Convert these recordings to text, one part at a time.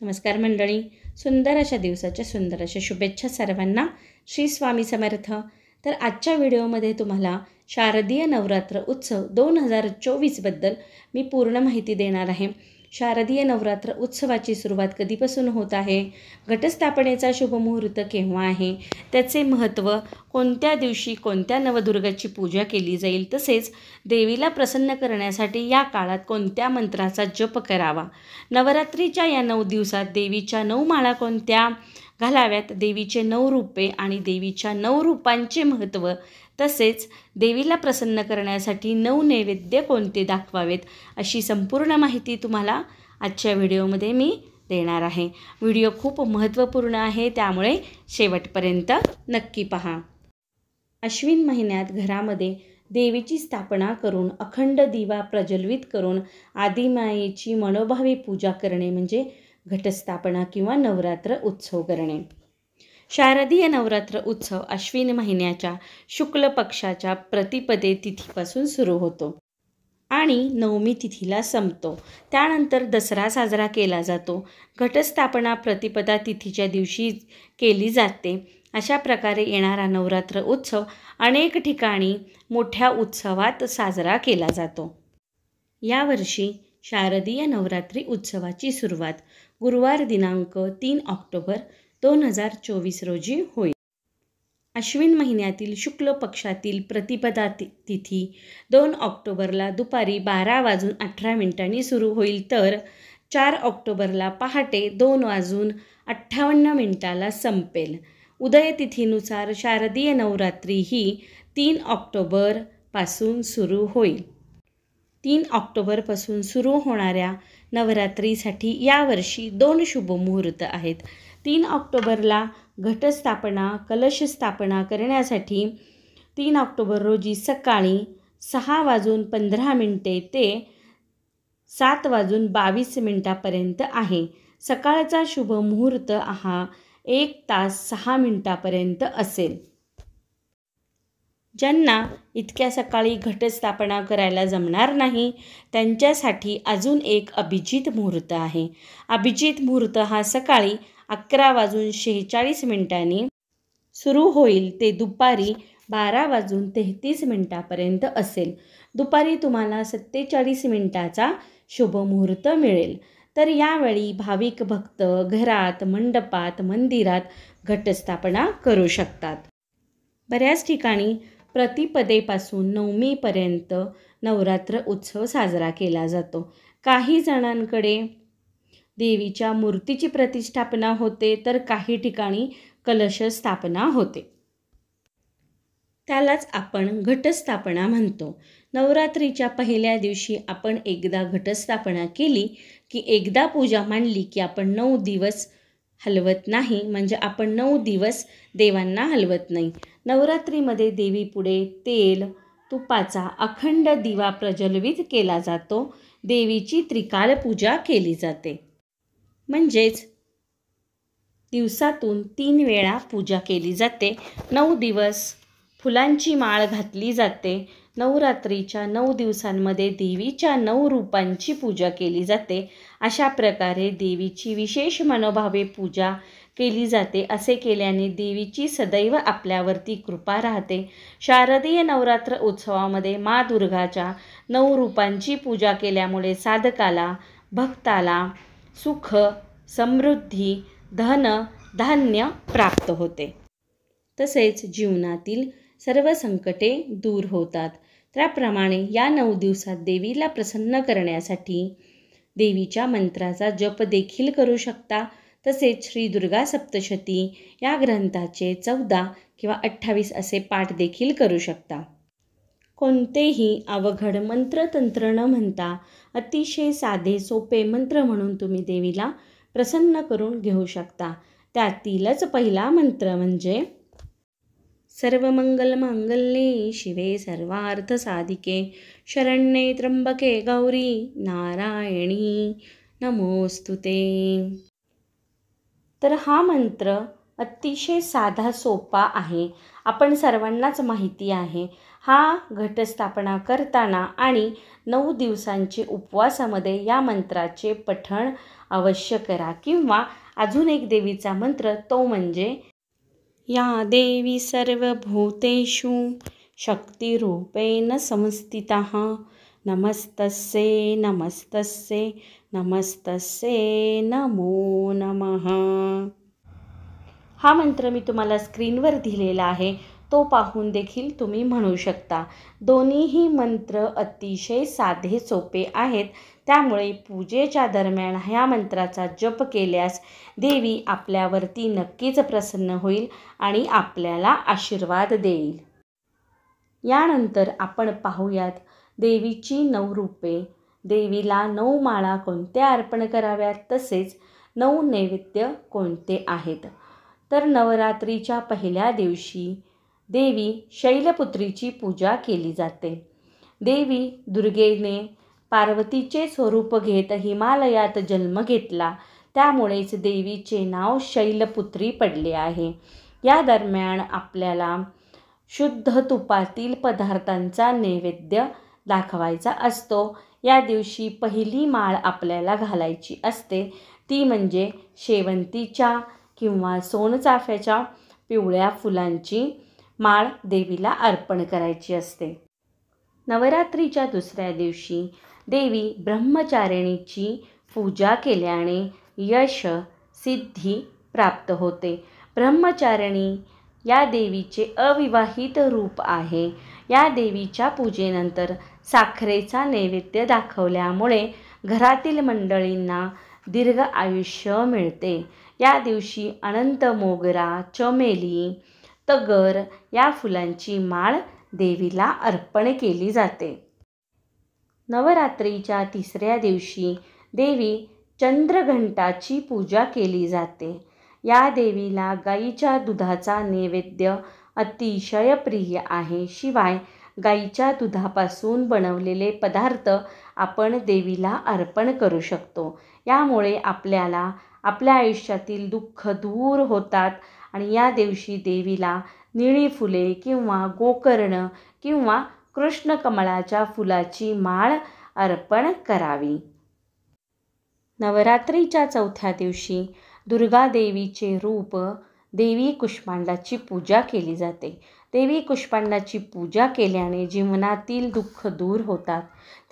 नमस्कार मंडळी, सुंदर अशा दिवसाच्या सुंदर अशा शुभेच्छा सर्वांना. श्री स्वामी समर्थ. तर आजच्या व्हिडिओमध्ये तुम्हाला शारदीय नवरात्र उत्सव 2024बद्दल मी पूर्ण माहिती देणार आहे. शारदीय नवरात्र उत्सवाची सुरुवात कधीपासून होत आहे, घटस्थापनेचा शुभमुहूर्त केव्हा आहे, त्याचे महत्त्व, कोणत्या दिवशी कोणत्या नवदुर्गाची पूजा केली जाईल, तसेच देवीला प्रसन्न करण्यासाठी या काळात कोणत्या मंत्राचा जप करावा, नवरात्रीच्या या 9 दिवसात देवीच्या 9 माळा कोणत्या घालाव्यात, देवीचे 9 रूपे आणि देवीच्या 9 रूपांचे महत्त्व, तसेच देवीला प्रसन्न करण्यासाठी 9 नैवेद्य कोणते दाखवावेत, अशी संपूर्ण माहिती तुम्हाला आजच्या व्हिडिओमध्ये मी देणार आहे. व्हिडिओ खूप महत्त्वपूर्ण आहे, त्यामुळे शेवटपर्यंत नक्की पहा. अश्विन महिन्यात घरामध्ये देवीची स्थापना करून अखंड दिवा प्रज्वलित करून आदिमायेची मनोभावे पूजा करणे म्हणजे घटस्थापना किंवा नवरात्र उत्सव करणे. शारदीय नवरात्र उत्सव अश्विन महिन्याच्या शुक्ल पक्षाच्या प्रतिपदे तिथीपासून सुरू होतो आणि नवमी तिथीला संपतो. त्यानंतर दसरा साजरा केला जातो. घटस्थापना प्रतिपदा तिथीच्या दिवशी केली जाते. अशा प्रकारे येणारा नवरात्र उत्सव अनेक ठिकाणी मोठ्या उत्सवात साजरा केला जातो. यावर्षी शारदीय नवरात्री उत्सवाची सुरुवात गुरुवार दिनांक 3 ऑक्टोबर 2024 रोजी होईल. अश्विन महिन्यातील शुक्ल पक्षातील प्रतिपदा तिथी 2 ऑक्टोबरला दुपारी 12:18 सुरू होईल, तर 4 ऑक्टोबरला पहाटे 2:58 संपेल. उदयतिथीनुसार शारदीय नवरात्री ही 3 ऑक्टोबरपासून सुरू होईल. 3 ऑक्टोबरपासून सुरू होणाऱ्या नवरात्रीसाठी यावर्षी 2 शुभमुहूर्त आहेत. 3 ऑक्टोबरला घटस्थापना कलश स्थापना करण्यासाठी 3 ऑक्टोबर रोजी सकाळी 6:15 ते 7:22 आहे. सकाळचा शुभमुहूर्त हा 1 तास 6 मिनिटापर्यंत असेल. ज्यांना इतक्या सकाळी घटस्थापना करायला जमणार नाही त्यांच्यासाठी अजून एक अभिजित मुहूर्त आहे. अभिजित मुहूर्त हा सकाळी 11:46 सुरू होईल ते दुपारी 12:33 असेल. दुपारी तुम्हाला 47 मिनिटाचा शुभमुहूर्त मिळेल. तर यावेळी भाविक भक्त घरात, मंडपात, मंदिरात घटस्थापना करू शकतात. बऱ्याच ठिकाणी प्रतिपदेपासून नवमीपर्यंत नवरात्र उत्सव साजरा केला जातो. काही जणांकडे देवीच्या मूर्तीची प्रतिष्ठापना होते, तर काही ठिकाणी कलश स्थापना होते. त्यालाच आपण घटस्थापना म्हणतो. नवरात्रीच्या पहिल्या दिवशी आपण एकदा घटस्थापना केली की एकदा पूजा मांडली की आपण 9 दिवस हलवत नाही, म्हणजे आपण 9 दिवस देवांना हलवत नाही. नवरात्रीमध्ये देवीपुढे तेल तुपाचा अखंड दिवा प्रज्वलित केला जातो. देवीची त्रिकाल पूजा केली जाते, म्हणजेच दिवसातून 3 वेळा पूजा केली जाते. 9 दिवस फुलांची माळ घातली जाते. नवरात्रीच्या 9 दिवसांमध्ये देवीच्या 9 रूपांची पूजा केली जाते. अशा प्रकारे देवीची विशेष मनोभावे पूजा केली जाते. असे केल्याने देवीची सदैव आपल्यावरती कृपा राहते. शारदीय नवरात्र उत्सवामध्ये मा दुर्गाच्या 9 रूपांची पूजा केल्यामुळे साधकाला, भक्ताला सुख, समृद्धी, धन, धान्य प्राप्त होते. तसेच जीवनातील सर्व संकटे दूर होतात. त्याप्रमाणे या 9 दिवसात देवीला प्रसन्न करण्यासाठी देवीच्या मंत्राचा जप देखील करू शकता. तसेच श्री दुर्गा सप्तशती या ग्रंथाचे 14 किंवा 28 असे पाठ देखील करू शकता. कोणतेही अवघड मंत्रतंत्र न म्हणता अतिशय साधे सोपे मंत्र म्हणून तुम्ही देवीला प्रसन्न करून घेऊ शकता. त्यातीलच पहिला मंत्र म्हणजे सर्वमंगलमांगल्ये शिवे सर्वार्थसाधिके शरण्ये त्र्यंबके गौरी नारायणी नमोस्तुते. तर हा मंत्र अतिशय साधा सोपा आहे, आपण सर्वांनाच माहिती आहे. हा घटस्थापना करताना आणि 9 दिवसांचे उपवासामध्ये या मंत्राचे पठण अवश्य करा. किंवा अजून एक देवीचा मंत्र तो म्हणजे या देवी सर्वभूतेषु शक्तिरूपेण संस्थितः नमस्तस्यै नमस्तस्यै नमस्तस्यै नमो नमः. हा मंत्र मी तुम्हाला स्क्रीनवर दिलेला आहे, तो पाहून देखील तुम्ही म्हणू शकता. दोन्हीही मंत्र अतिशय साधे सोपे आहेत, त्यामुळे पूजेच्या दरम्यान ह्या मंत्राचा जप केल्यास देवी आपल्यावरती नक्कीच प्रसन्न होईल आणि आपल्याला आशीर्वाद देईल. यानंतर आपण पाहूयात देवीची 9 रूपे. देवीला 9 माळा कोणत्या अर्पण कराव्यात, तसेच 9 नैवेद्य कोणते आहेत. तर नवरात्रीच्या पहिल्या दिवशी देवी शैलपुत्रीची पूजा केली जाते. देवी दुर्गेने पार्वतीचे स्वरूप घेत हिमालयात जन्म घेतला, त्यामुळेच देवीचे नाव शैलपुत्री पडले आहे. या दरम्यान आपल्याला शुद्ध तुपातील पदार्थांचा नैवेद्य दाखवायचा असतो. या दिवशी पहिली माळ आपल्याला घालायची असते, ती म्हणजे शेवंतीच्या किंवा सोनचाफ्याच्या पिवळ्या फुलांची माळ देवीला अर्पण करायची असते. नवरात्रीच्या दुसऱ्या दिवशी देवी ब्रह्मचारिणीची पूजा केल्याने यश सिद्धी प्राप्त होते. ब्रह्मचारिणी या देवीचे अविवाहित रूप आहे. या देवीच्या पूजेनंतर साखरेचा नैवेद्य दाखवल्यामुळे घरातील मंडळींना दीर्घ आयुष्य मिळते. या दिवशी अनंत मोगरा, चमेली, तगर या फुलांची माळ देवीला अर्पण केली जाते. नवरात्रीच्या तिसऱ्या दिवशी देवी चंद्रघंटाची पूजा केली जाते. या देवीला गाईच्या दुधाचा नैवेद्य अतिशय प्रिय आहे. शिवाय गाईच्या दुधापासून बनवलेले पदार्थ आपण देवीला अर्पण करू शकतो. यामुळे आपल्याला आपल्या आयुष्यातील दुःख दूर होतात आणि या दिवशी देवीला निळी फुले किंवा गोकर्ण किंवा कृष्णकमळाच्या फुलाची माळ अर्पण करावी. नवरात्रीच्या चौथ्या दिवशी दुर्गा देवीचे रूप देवी कुष्मांडाची पूजा केली जाते. देवी कुष्मांडाची पूजा केल्याने जीवनातील दुःख दूर होतात.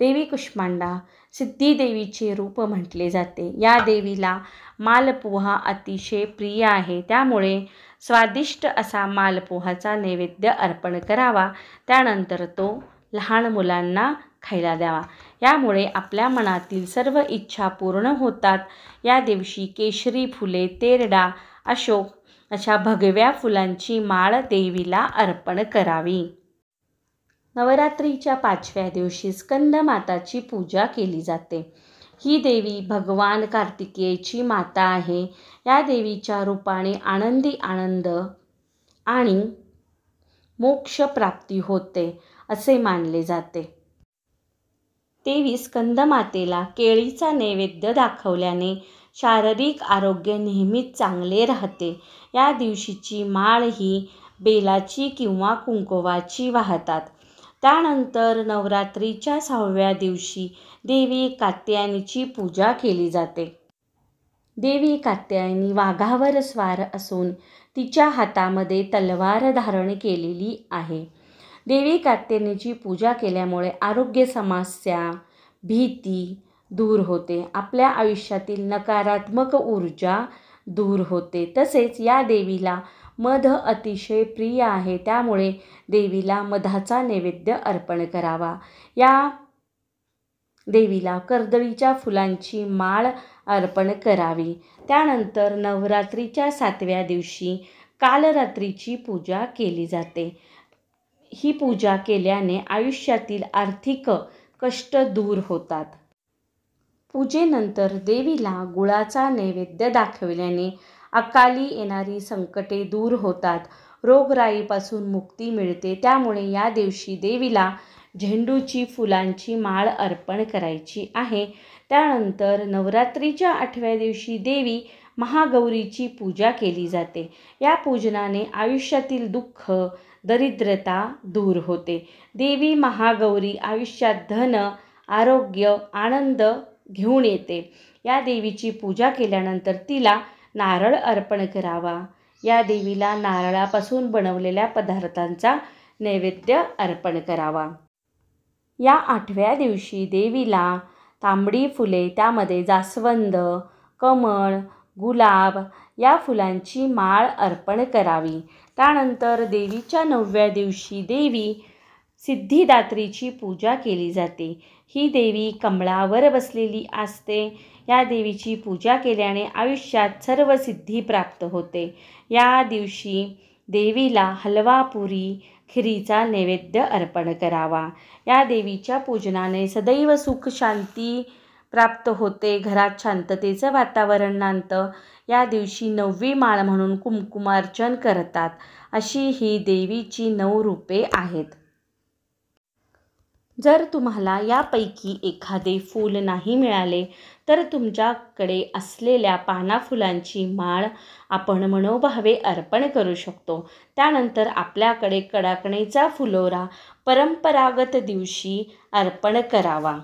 देवी कुष्मांडा सिद्धिदेवीचे रूप म्हटले जाते. या देवीला मालपोहा अतिशय प्रिय आहे, त्यामुळे स्वादिष्ट असा मालपोहाचा नैवेद्य अर्पण करावा. त्यानंतर तो लहान मुलांना खायला द्यावा. यामुळे आपल्या मनातील सर्व इच्छा पूर्ण होतात. या दिवशी केशरी फुले, तेरडा, अशोक अशा भगव्या फुलांची माळ देवीला अर्पण करावी. नवरात्रीच्या 5व्या दिवशी स्कंदमाताची पूजा केली जाते. ही देवी भगवान कार्तिकेयची माता आहे. या देवीच्या रूपाने आनंदी आनंद आणि मोक्ष प्राप्ती होते असे मानले जाते. देवी स्कंदमातेला केळीचा नैवेद्य दाखवल्याने शारीरिक आरोग्य नेहमीच चांगले राहते. या दिवशीची माळ ही बेलाची किंवा कुंकवाची वाहतात. त्यानंतर नवरात्रीच्या 6व्या दिवशी देवी कात्यायनीची पूजा केली जाते. देवी कात्यायनी वाघावर स्वार असून तिच्या हातामध्ये तलवार धारण केलेली आहे. देवी कात्यायनीची पूजा केल्यामुळे आरोग्य समस्या, भीती दूर होते. आपल्या आयुष्यातील नकारात्मक ऊर्जा दूर होते. तसेच या देवीला मध अतिशय प्रिय आहे, त्यामुळे देवीला मधाचा नैवेद्य अर्पण करावा. या देवीला कर्दळीच्या फुलांची माळ अर्पण करावी. त्यानंतर नवरात्रीच्या 7व्या दिवशी कालरात्रीची पूजा केली जाते. ही पूजा केल्याने आयुष्यातील आर्थिक कष्ट दूर होतात. पूजेनंतर देवीला गुळाचा नैवेद्य दाखविल्याने अकाली येणारी संकटे दूर होतात. रोगराईपासून मुक्ती मिळते. त्यामुळे या दिवशी देवीला झेंडूची फुलांची माळ अर्पण करायची आहे. त्यानंतर नवरात्रीच्या 8व्या दिवशी देवी महागौरीची पूजा केली जाते. या पूजनाने आयुष्यातील दुःख, दरिद्रता दूर होते. देवी महागौरी आयुष्यात धन, आरोग्य, आनंद घेऊन येते. या देवीची पूजा केल्यानंतर तिला नारळ अर्पण करावा. या देवीला नारळापासून बनवलेल्या पदार्थांचा नैवेद्य अर्पण करावा. या 8व्या दिवशी देवीला तांबडी फुले, त्यामध्ये जास्वंद, कमळ, गुलाब या फुलांची माळ अर्पण करावी. त्यानंतर देवीच्या 9व्या दिवशी देवी सिद्धिदात्रीची पूजा केली जाते. ही देवी कमळावर बसलेली असते. या देवीची पूजा केल्याने आयुष्यात सर्व सिद्धी प्राप्त होते. या दिवशी देवीला हलवा, पुरी, खिरीचा नैवेद्य अर्पण करावा. या देवीच्या पूजनाने सदैव सुख शांती प्राप्त होते. घरात शांततेचं वातावरण नांदतं. या दिवशी 9वी माळ म्हणून कुंकुमार्चन करतात. अशी ही देवीची 9 रूपे आहेत. जर तुम्हाला यापैकी एखादे फूल नाही मिळाले तर तुमच्याकडे असलेल्या पाना फुलांची माळ आपण मनोभावे अर्पण करू शकतो. त्यानंतर आपल्याकडे कडाकणीचा फुलोरा परंपरागत दिवशी अर्पण करावा.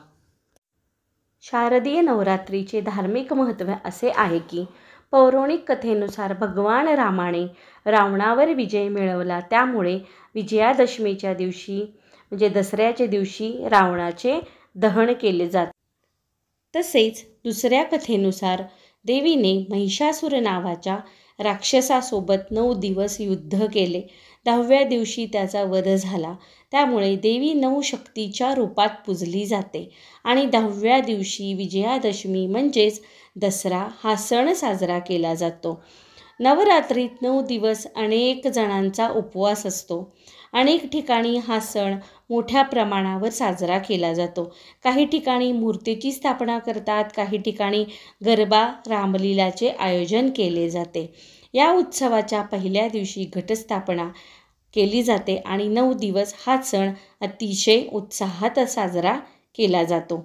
शारदीय नवरात्रीचे धार्मिक महत्त्व असे आहे की पौराणिक कथेनुसार भगवान रामाने रावणावर विजय मिळवला. त्यामुळे विजयादशमीच्या दिवशी म्हणजे दसऱ्याच्या दिवशी रावणाचे दहन केले जाते. तसेच दुसऱ्या कथेनुसार देवीने महिषासुर नावाच्या राक्षसासोबत 9 दिवस युद्ध केले. 10व्या दिवशी त्याचा वध झाला. त्यामुळे देवी 9 शक्तीच्या रूपात पूजली जाते आणि 10व्या दिवशी विजयादशमी म्हणजेच दसरा हा सण साजरा केला जातो. नवरात्रीत 9 दिवस अनेक जणांचा उपवास असतो. अनेक ठिकाणी हा सण मोठ्या प्रमाणावर साजरा केला जातो. काही ठिकाणी मूर्तीची स्थापना करतात, काही ठिकाणी गरबा, रामलीलाचे आयोजन केले जाते. या उत्सवाच्या पहिल्या दिवशी घटस्थापना केली जाते आणि 9 दिवस हा सण अतिशय उत्साहात साजरा केला जातो.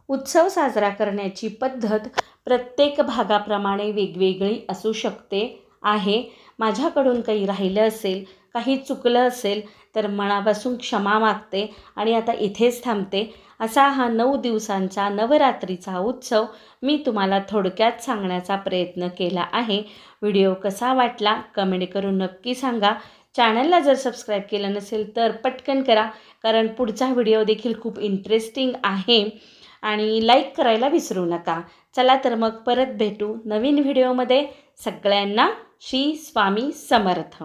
उत्सव साजरा करण्याची पद्धत प्रत्येक भागाप्रमाणे वेगवेगळी असू शकते आहे. माझ्याकडून काही राहिलं असेल, काही चुकलं असेल तर मनापासून क्षमा मागते आणि आता इथेच थांबते. असा हा 9 दिवसांचा नवरात्रीचा उत्सव मी तुम्हाला थोडक्यात सांगण्याचा प्रयत्न केला आहे. व्हिडिओ कसा वाटला कमेंट करून नक्की सांगा. चॅनलला जर सबस्क्राईब केलं नसेल तर पटकन करा, कारण पुढचा व्हिडिओ देखील खूप इंटरेस्टिंग आहे. आणि लाईक करायला विसरू नका. चला तर मग परत भेटू नवीन व्हिडिओमध्ये. सगळ्यांना श्री स्वामी समर्थ.